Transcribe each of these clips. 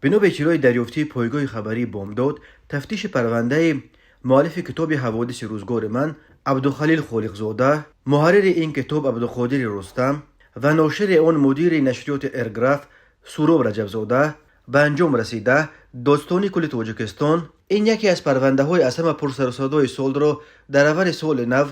بنا به اطلاع دریافتی پایگاه خبری بامداد، تفتیش پرونده مؤلف کتاب حوادث روزگار من عبدالخلیل خالقزاده، محرر این کتاب عبدالقادر رستم و ناشر آن مدیر نشریات ارگراف سوراب رجبزاده به انجام رسیده. داستانی کل تاجیکستان این یکی از پرونده های از همه پرسر و صدای سال را در اول سال نو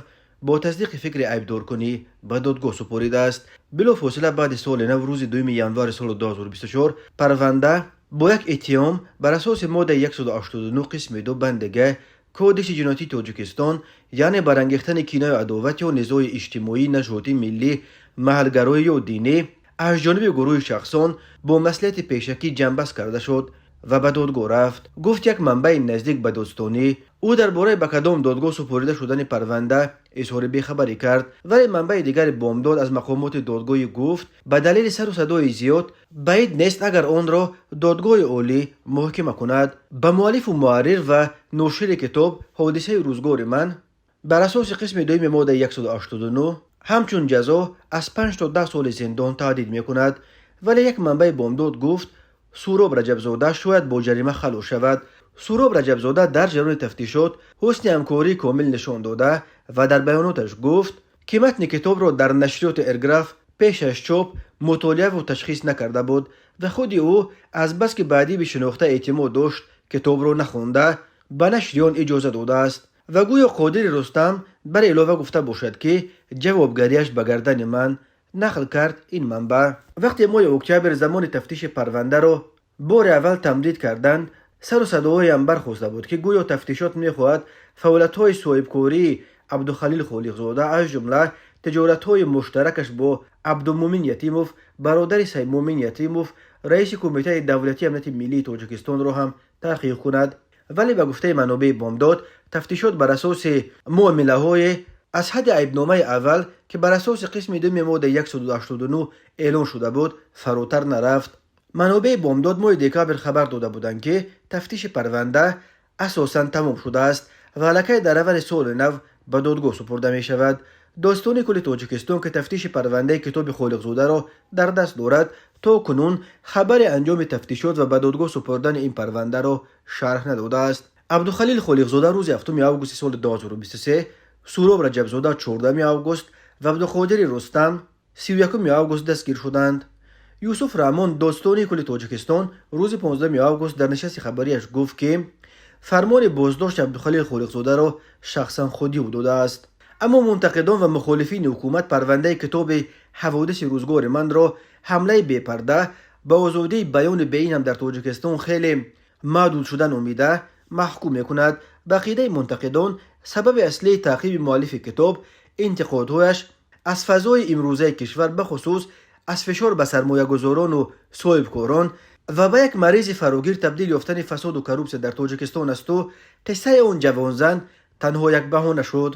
با تصدیق فکر عیبدار کنی به دادگاه سپرده است. بلافاصله بعد سال نو روز 2 ژانویه سال 2024 پرونده با یک اتهام بر اساس ماده 189 قسم 2 بند کودش جنایتی تاجیکستان، یعنی برانگیختن کینه و عداوت یا نزاع اجتماعی، نژادی، ملی، محلگرایی یا دینی از جانب گروه شخصان با مصلحت پیشکی جنبست کرده شد و به دادگاه رفت. گفت یک منبع نزدیک به دادستانی او درباره به کدام دادگاه سپرده شدن پرونده اظهار بیخبری کرد، ولی منبع دیگر بامداد از مقامات دادگاه گفت به دلیل سر و صدای زیاد بعید نیست اگر آن را دادگاه عالی محاکمه کند. به مؤلف و محرر و ناشر کتاب حادثه روزگار من بر اساس قسم دوم ماده 189 همچون جزا از 5 تا 10 سال زندان تهدید می کند، ولی یک منبع بامداد گفت سوراب رجبزاده شاید با جریمه خلاص شود. سوراب رجبزاده در جریان تفتیشات حسن همکاری کامل نشان داده و در بیاناتش گفت که متن کتاب را در نشریات ارگراف پیش از چاپ مطالعه و تشخیص نکرده بود و خود او از بس که بعدی به شناخته اعتماد داشت کتاب را نخوانده به نشریان اجازه داده است و گویا قادر رستم بر علاوه گفته باشد که جوابگریش به گردن من نقل کرد. این منبع وقتی ماه اکتبر زمان تفتیش پرونده را بار اول تمدید کردند، سر و صداهای هم برخواسته بود که گویا تفتیشات میخواهد فعالیت‌های صاحبکاری عبدالخلیل خالقزاده از جمله تجارت‌های مشترکش با عبدالمومن یتیموف برادر سید مومن یتیموف رئیس کمیته دولتی امنیت ملی تاجیکستان را هم تحقیق کند. ولی به گفته منابع بامداد تفتیشات بر اساس معامله‌های از حد عیبنامه اول که بر اساس قسم دوم ماده 189 اعلان شده بود فراتر نرفت. منابع بامداد ماه دکبر خبر داده بودند که تفتیش پرونده اساساً تمام شده است و الکی در اول سال نو به دادگاه سپرده می شود. داستان کل تاجیکستان که تفتیش پرونده کتاب خالقزاده را در دست دارد تا کنون خبر انجام تفتیشات و به دادگاه سپردن این پرونده را شرح نداده است. عبدالخلیل خالقزاده روز 7 آگوست سال 2023، سوراب رجبزاده 14 آگوست و عبدالقادر رستم 31 آگوست دستگیر شدند. یوسف رحمان داستانی کل تاجیکستان روز 15 آگوست در نشست خبریش گفت که فرمان بازداشت عبدالخلیل خالقزاده را شخصا خودی او داده است. اما منتقدان و مخالفین حکومت پرونده کتاب حوادث روزگار من را حمله بی‌پرده به آزادی بیان بین هم در تاجیکستان خیلی محدود شدن امیده محکوم میکند. به عقیده منتقدان سبب اصلی تعقیب مؤلف کتاب انتقادهایش از فضای امروزه کشور به خصوص از فشار به سرمایه‌گذاران و صاحبکاران و به یک مریض فراگیر تبدیل یافتن فساد و کروپسی در تاجیکستان است و قصه اون جوانزن تنها یک بهانه شد.